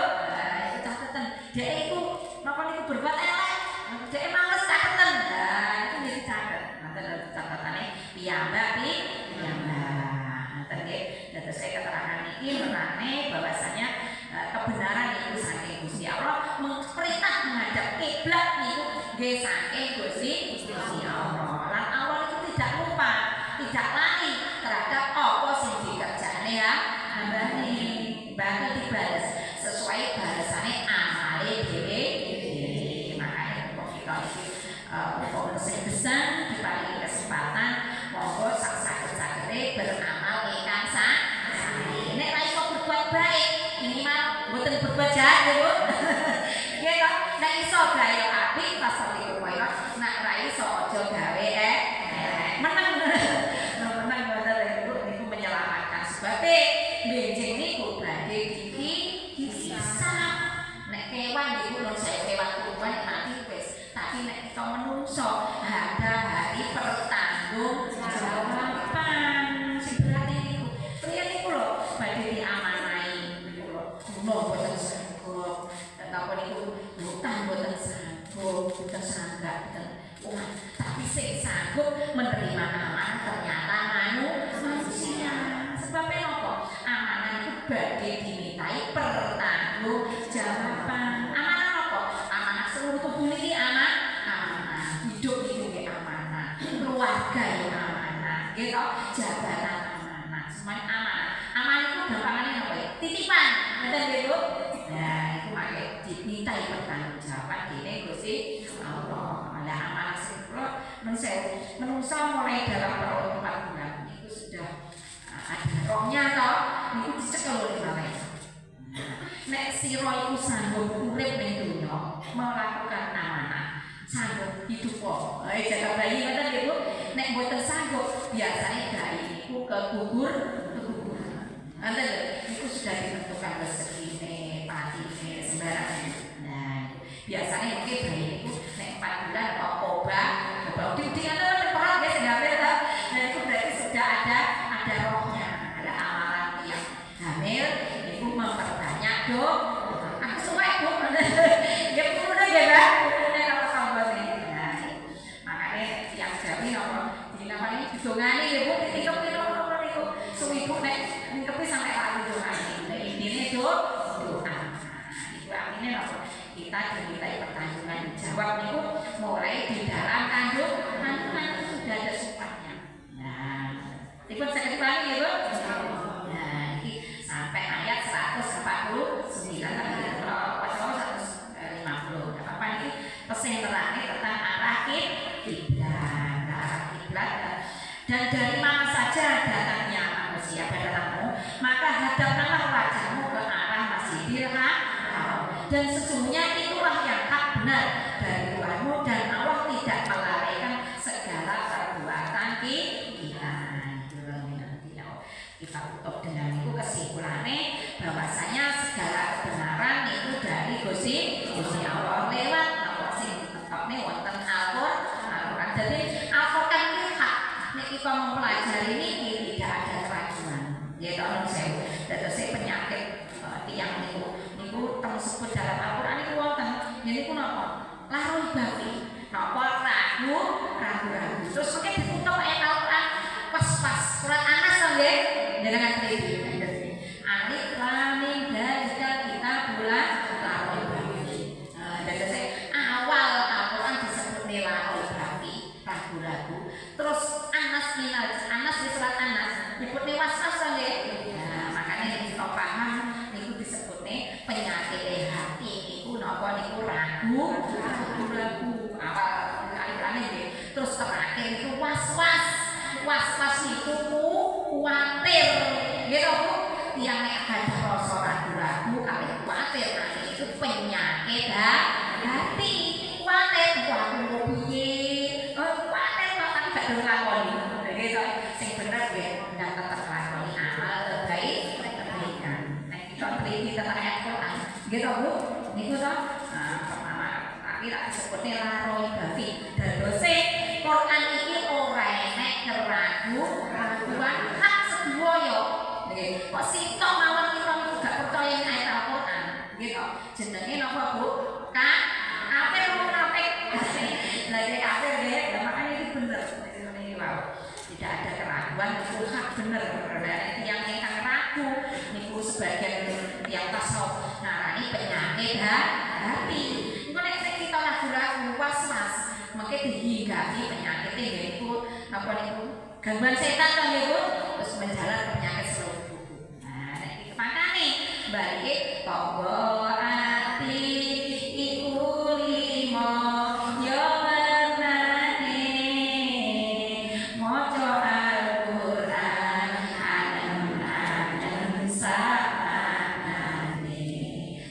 Itu catetan. Dia itu napa niku berbuat elek. Dia males catetan. Nah, itu dicatet. Nanti ada catatannya piyambak. Nanti dados saya keterangan ini menane bahwasanya kebenaran itu saking Gusti Allah, perintah menghadap kiblat niku nggih saking Gusti Allah. Lan Allah itu tidak lupa, tidak lali terhadap apa sing dikerjane ya hambane. Bahkan dibales sesuai balasane amale dhewe. Makanya kok kita iki kok sing besar diparingi kesempatan monggo sak-saged beramal ingkang sae. Nek ra iso berbuat baik, minimal mboten berbuat jahat ya, Bu. Nggih to? Nek iso gawe apik pas wae, nek ra iso aja gawe meneng. Meneng mboten ya, Bu. Niku menyelamatkan sebab benjing niku badhe dihisab. Nek kewan niku lho saya kewan kurban mati wis. Tapi nek kita menungso ada hari pertanggungjawaban. Sing berarti niku priye niku lho badhe diamanahi niku lho. Mboten sanggup. Napa niku mboten sanggup, mboten sanggak, tapi sing sanggup menerima amanah ternyata manusia. Sebabnya napa? Amanah itu badhe dimintai pertanggungjawaban. Amanah napa? Amanah seluruh tubuh niki amanah. Hidup niku nggih amanah. Keluarga yo amanah. Nggih to? Jabatan amanah. Semuanya amanah. Amanah itu gampangane napa ya? Titipan. Ngoten nggih, Bu? Nah, iku mangke dimintai pertanggungjawaban dening Gusti Allah. Lah amanah sing kula menungso mulai dalam perut 4 bulan itu sudah ada rohnya toh niku dicekel oleh malaikat. Nek sira iku sanggup urip ning donya melakukan amanah, sanggup hidup kok. Jaga bayi ngoten nggih, Bu. Nek mboten sanggup biasanya bayi niku keguguran. Ngoten lho, niku sudah ditentukan rezekine, patine, sembarang. Nah, biasanya mungkin bayi niku nek 4 bulan apa obah, diudikan itu perang guys, hamil toh. Nah itu berarti sudah ada rohnya, ada amalan yang hamil itu aduh aku suwe Bu ya perlu ya Mbak ini apa tambah nih nah makanya yang jadi apa dinamani didongani ya Bu dikepi loro niku suwi Bu nek dikepi sampai lali dongani nah intine doa iku artine apa kita dimintai pertanyaan dijawab niku mulai di dalam kandungan itu sudah ada sifatnya nah dipun saged dipahami ya Bu nah iki sampai ayat 149 apa ini pesan terangnya tentang arah kiblat dan dari mana saja datangnya manusia padamu maka hadapkanlah wajahmu ke arah Masjidil Haram dan sesungguhnya itulah yang hak benar dari Tuhanmu dan Allah tidak melalaikan segala perbuatan kita. Kita tutup dengan itu kesimpulannya bahwasanya segala kebenaran itu dari Gusti Allah lewat apa sing ditetapne wonten Al-Qur'an. Jadi Al-Qur'an ini hak. Nek kita mempelajari ini tidak ada keraguan. Ya tolong saya. Dados penyakit tiang niku teng sebut dalam Al-Qur'an niku wonten. Niku napa? Larung babi. Napa ragu. Terus mungkin ditutup ayat Al-Qur'an pas surat Anas to nggih. Dengan teliti alif lam mim dalika kita bulan laroi babi dan saya awal Al-Quran disebut laroi babi ragu-ragu terus Anas di surat Anas disebut waswas nggih nah makanya kita paham niku disebut penyakit hati niku napa niku ragu awal alif lam mim terus terakhir itu waswas itu kuatir gitu Bu yang ada rasa ragu-ragu kali kuatir nanti itu penyakit hati kuatir aku piye kuatir kan gak dilakoni gitu sing bener nggih ndak tetep lakoni amal baik kebaikan nek kita teliti tentang Al-Qur'an gitu Bu niku to pertama tapi tak disebutne laroi babi dadose Quran iki ora enek raguan hak sedoyo nggih kok sitok mawon kita gak percaya ayat Al-Qur'an nggih kok jenenge napa Bu kafir munafik lagi kafir nggih makanya itu bener ini wow tidak ada keraguan itu hak bener berarti yang ingkang ragu niku sebagian yang tasawuf ngarani penyakit hati engko nek kita ragu-ragu was-was mengke dihinggapi penyakit itu apa niku gangguan setan kan niku terus menjalar ke penyakit seluruh tubuh. Nah, iki makane balik tangga ati iku limo yo warnane maca Al-Qur'an anen samanane.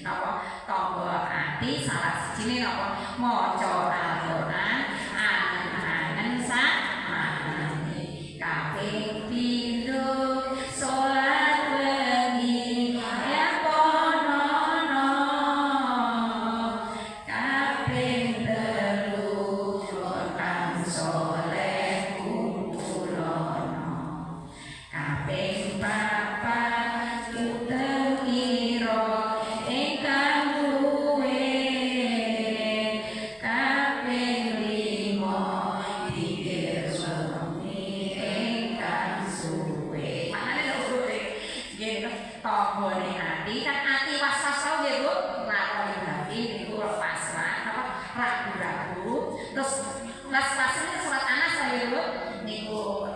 Napa tangga ati salah sijine napa maca Al-Qur'an anen samanane. Kaping pindho salat wengi ya ponono kaping telu kang saleh kumpulono kaping papat uteng ira ingkang luwe kaping lima dikir suami ingkang suwe maknane lho nggih tanggane ati kan ati was-was nggih Bu lakoni berarti niku pasrah apa ragu-ragu terus was-was ini surat Anas nggih Bu niku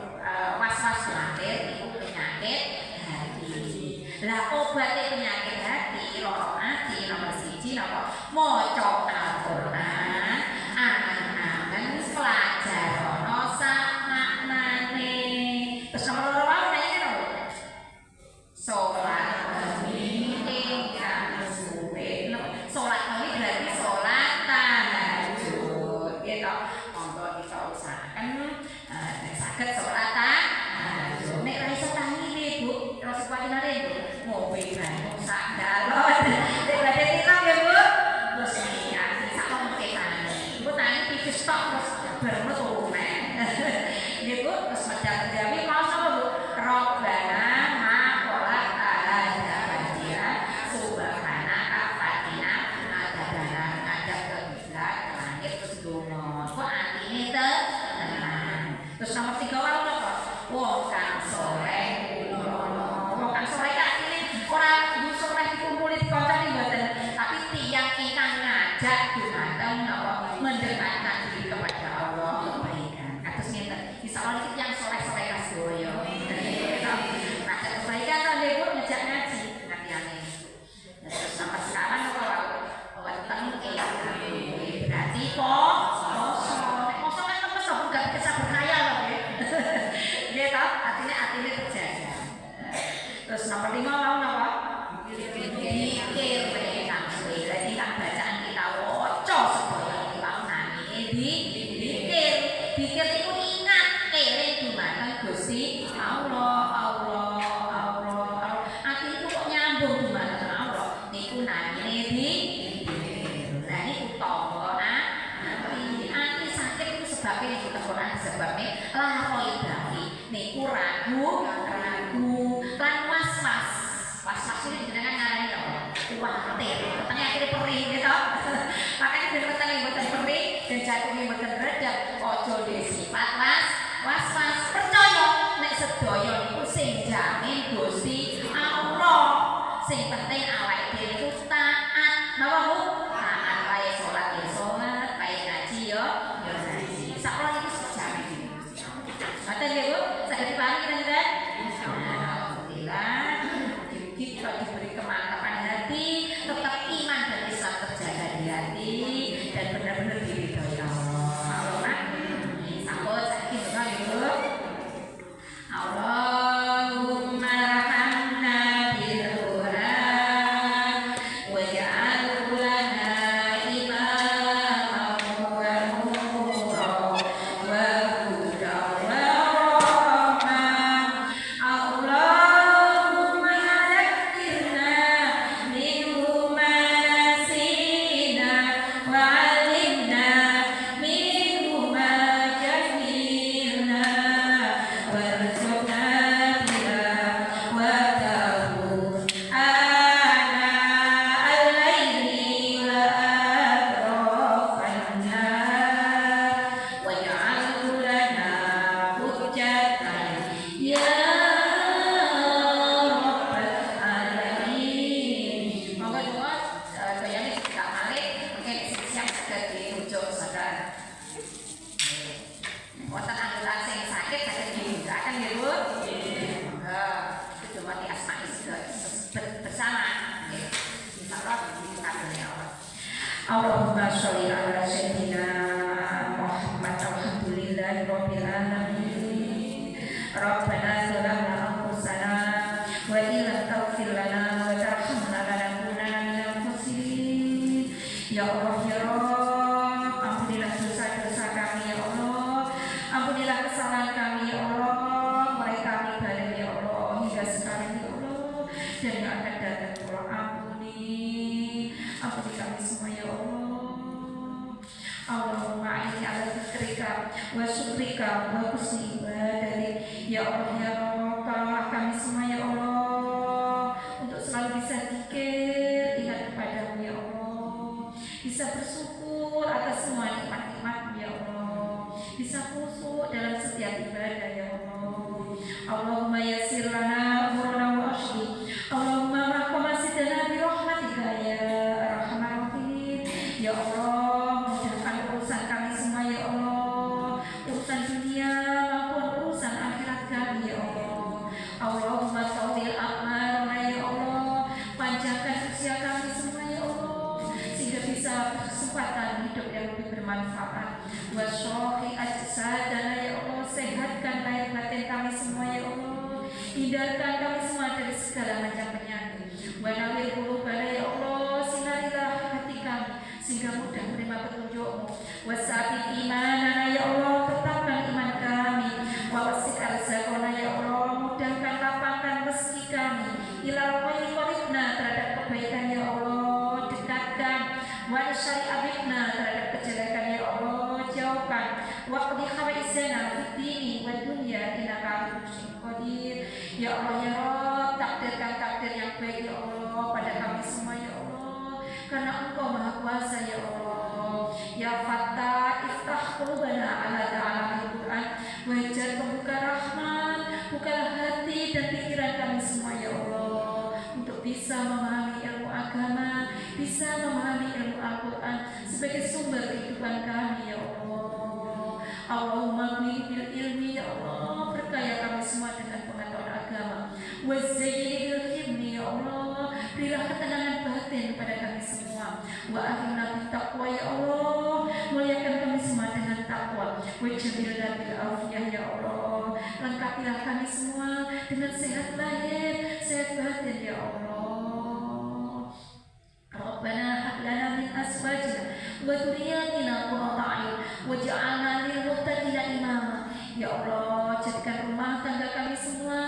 was-was khawatir niku penyakit hati lah obatnya penyakit hati loro ati nomor 1 napa maca Al-Qur'an angen-angen pelajarono sak maknane terus nomor 2 wae nanya lho salat mengajak dumateng mendekatkan diri kepada Allah kebaikan. Kados ngeten. Insya Allah iki yang soleh-soleh kadoyo. Ngajak kebaikan kan nggih Bu, ngajak ngaji ngatiyane. Terus sampai sekarang kalau weteng berarti poso. Poso kan lemes kok enggak bisa berkhayal loh ya. Nggih toh, artinya terjaga. Terus nomor 5 mau napa? Pikir jadi kan bacaan kita waca sedaya ilang nami pikir itu ingat eling dumateng Gusti Allah. Ati itu kok nyambung dumateng Allah niku namine pikir. Lah niku tangga ati sakit itu sebabnya itu Quran sebabnya lara ibadah niku ragu lan was-was ini jenengan ngarani apa? Kuwatir. Wetenge akhire perih gitu. Makanya ben wetenge mboten perih dan jatuhe mboten redep. Aja duwe sifat was-was. Percaya nek sedaya niku sing jamin Gusti Allah. Sing penting awake dhewe iku taat. Napa Bu? Taat wae salat ya salat, wae ngaji ya ngaji. Saklo niku jamin Gusti Allah. Ngoten nggih Bu? Saged dipahami kinten? Alhamdulillah. Kita diberi kemantapan hati, tetap iman dan Islam terjaga di hati dan benar-benar diridhoi Allah. Sambut sakit juga ibu. Allahumma rahamna bil Quran waj'alhu lana imaman wa nuran wa hudan wa rahmah. Allahumma dzakirna minhu ma nasina wa 'allimna minhu ma jahilna warzuqna tilawatahu ana al-laili wa atrafan nahar waj'alhu lana hujjatan ya rabbal alamin. Monggo doa bayane kita malik mungkin siap saged dirujuk sadar. Wonten anggota sing sakit saged diundhaken nggih Bu. Monggo itu mati asma'i bersama. Insyaallah kita berdoa. Allahumma sholli ala sayyidina Muhammad alhamdulillahirabbil alamin. Rabbana zalamna anfusana wa illam taghfir lana wa tarhamna lanakunanna minal khasirin. Ya Allah ya Rabb, ampunilah dosa-dosa kami ya Allah. Ampunilah kesalahan kami ya Allah. Mulai kami balik ya Allah hingga sekarang ya Allah dan yang akan datang ya Allah ampuni kami semua ya Allah. Allahumma inni ala dzikrika wa syukrika wa husni ibadatik. Ya Allah ya Rabb, tolonglah kami semua ya Allah untuk selalu bisa zikir, ingat kepadamu ya Allah, bisa bersyukur atas semua nikmat-nikmat ya Allah, bisa khusyuk dalam setiap ibadah ya Allah. Allahumma yassir lana umurana wa ashli. Allahumma rahmasidana bi rahmatika ya arhamar rahimin. Ya Allah, mudahkan urusan kami semua ya Allah, urusan dunia maupun urusan akhirat kami ya Allah. Allahumma tawil a'marana ya Allah, panjangkan usia kami semua ya Allah sehingga bisa kesempatan hidup yang lebih bermanfaat. Wa syokhi ajsadana ya Allah, sehatkan lahir batin kami semua ya Allah, hindarkan kami semua dari segala macam penyakit. Wa nawwir qulubana ya Allah, sinarilah hati kami sehingga mudah menerima petunjuk-Mu. Wa sabit imanana ya Allah, tetapkan iman kami. Wa wasi' arzaqana ya Allah, mudahkan lapangkan rezeki kami. Ilal khairi qaribna, terhadap kebaikan ya Allah dekatkan. Wa syarri abidna, terhadap kejelekan ya Allah jauhkan. Wa qdi khawaizana fid dini wa dunya innaka alimul qadir. Ya Allah ya Rabb, takdirkan takdir yang baik ya Allah pada kami semua ya Allah, karena Engkau Maha Kuasa ya Allah. Ya Fattah, iftah qulubana ala ta'alamil Quran. Wajar pembuka rahmat, bukalah hati dan pikiran kami semua ya Allah untuk bisa memahami ilmu agama, bisa memahami ilmu Al-Quran, bil ilmi ya Allah, berkaya kami semua dengan pengetahuan agama. Wa zayyinil himni ya Allah, berilah ketenangan batin pada kami semua. Wa akhirna bil taqwa ya Allah, muliakan kami semua dengan takwa. Wa jamilna bil afiyah ya Allah, lengkapilah kami semua dengan sehat lahir, sehat batin ya Allah. Rabbana hab lana min azwajina wa dhurriyyatina qurrata a'yun waj'alna lil muttaqina imama. Ya Allah, jadikan rumah tangga kami semua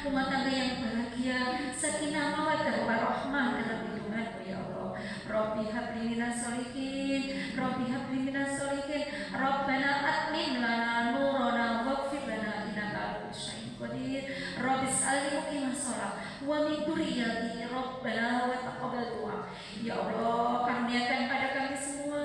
rumah tangga yang bahagia, sakinah mawaddah warahmah dalam lindungan-Mu ya Allah. Rabbi habli minas sholihin, Rabbi habli minas sholihin, Rabbana atmim lana nurana waghfir lana innaka ala kulli syai'in qadir. Rabbi is'alni muqimas shalah wa min dzurriyyati Rabbana wa taqabbal du'a. Ya Allah, karuniakan pada kami semua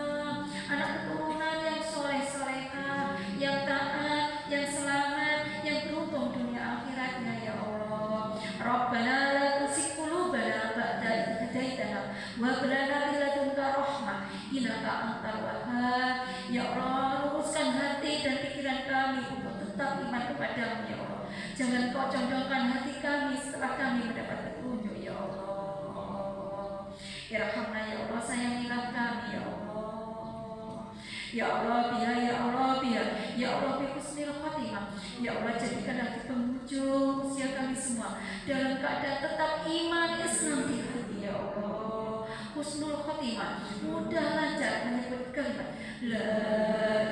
anak keturunan yang soleh-solehah, yang taat, yang selamat, yang beruntung dunia akhiratnya ya Allah. Rabbana la tuzigh qulubana ba'da idh hadaitana wa hab lana min ladunka rahmah innaka antal wahhab. Ya Allah, luruskan hati dan pikiran kami untuk tetap iman kepadamu ya Allah. Jangan Kau condongkan hati kami setelah kami mendapat petunjuk ya Allah. Irhamna ya Allah, sayangilah kami ya Allah. Ya Allah biha, ya Allah biha, ya Allah bi husnil khatimah. Ya Allah, jadikanlah di penghujung usia kami semua dalam keadaan tetap iman Islam di hati ya Allah. Husnul khatimah, mudah lancar menyebut kalimat la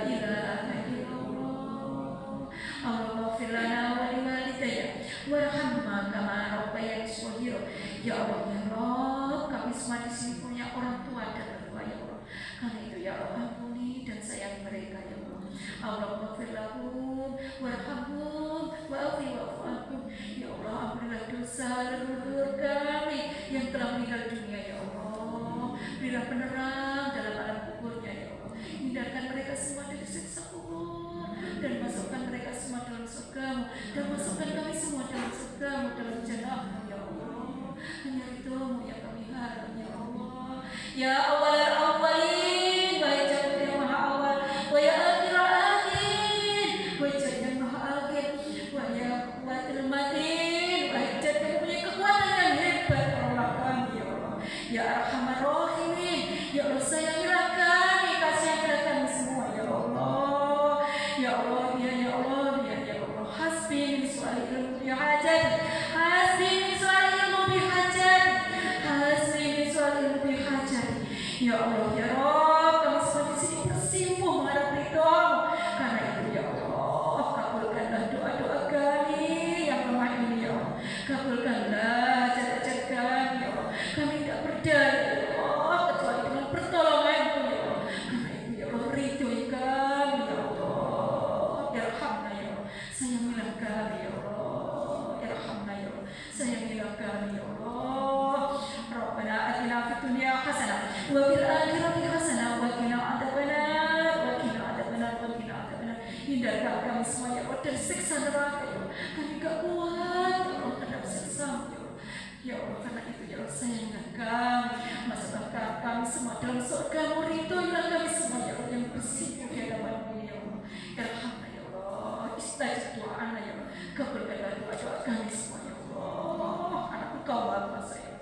ilaha illallah. Allahumma ighfir lana wa liwalidayya warhamhuma kama rabbayani shaghira. Ya Allah ya Rabb, kami semua di sini punya orang tua dan mertua ya Allah. Karena itu ya Allah, ampuni dan sayangi mereka ya Allah. Allahumma ighfir lahum warhamhum wa'afi wa'fu anhum. Ya Allah, ampunilah dosa leluhur kami yang telah meninggal dunia ya Allah. Berilah penerang dalam alam kuburnya ya Allah. Hindarkan mereka semua dari siksa kubur dan masukkan mereka semua dalam surga-Mu, dan masukkan kami semua dalam surga-Mu, dalam jannah-Mu ya Allah. Hanya itu-Mu yang kami harap ya Allah. Ya awal al-awwalin, wa ya yang maha awal, wa ya akhir al-akhirin, wa ya yang maha akhir, wa ya kuatil matin, wa ya yang punya kekuatan yang hebat Allah kami ya Allah. Ya arhamar rahimin, ya Allah sayangilah kami, kasihilah kami semua ya Allah. Ya Allah ya Allah ya Allah. Hasbi min su'ali ilmu bi hajat, hasbi min su'ali ilmu bi hajat, hasbi min su'ali ilmu bi hajat. Ya Allah ya Rabb, kami semua di sini bersimpuh menghadap ridho-Mu. Karena itu ya Allah, kabulkanlah doa-doa kami yang lemah ini ya Allah. Kabulkanlah hajat-hajat kami ya Allah. Kami tidak berdaya ya Allah kecuali dengan pertolongan-Mu ya Allah. Karena itu ya Allah, ridhoi kami ya Allah. Irhamna ya Allah, sayangilah kami ya Allah. Irhamna ya Allah, sayangilah kami ya Allah. Rabbana atina fid dunya hasanah wa fil akhirati hasanah wa qina adzabannar, wa qina adzabannar, wa qina adzabannar. Hindarkan kami semua ya Allah dari siksa neraka ya Allah. Kami gak kuat ya Allah terhadap siksa-Mu ya Allah. Ya Allah, karena itu ya Allah, sayangilah kami, masukkan kami semua dalam surga-Mu, ridhoilah kami semua ya Allah yang bersimpuh di hadapan-Mu ya Allah. Irhamna ya Allah, istajib doa-ana ya Allah. Kabulkanlah doa-doa kami semua ya Allah. Anakku Kau maha kuasa ya Allah.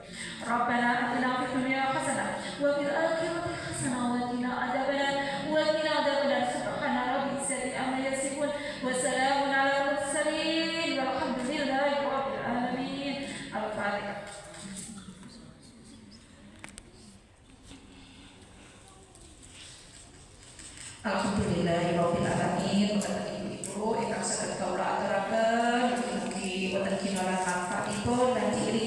Rabbana atina fid dunya hasanah wa fil akhirati hasanah wa qina adzabannar, wa qina adzabannar. Subhana rabbika rabbil amma yasifun wa salamun alal mursalin walhamdulillahi rabbil alamin. Al-Fatihah. Alhamdulillahirabbil alamin. Ibu-ibu ingkang saged kawula aturaken mugi wonten ginaran manfaatipun lan diiringi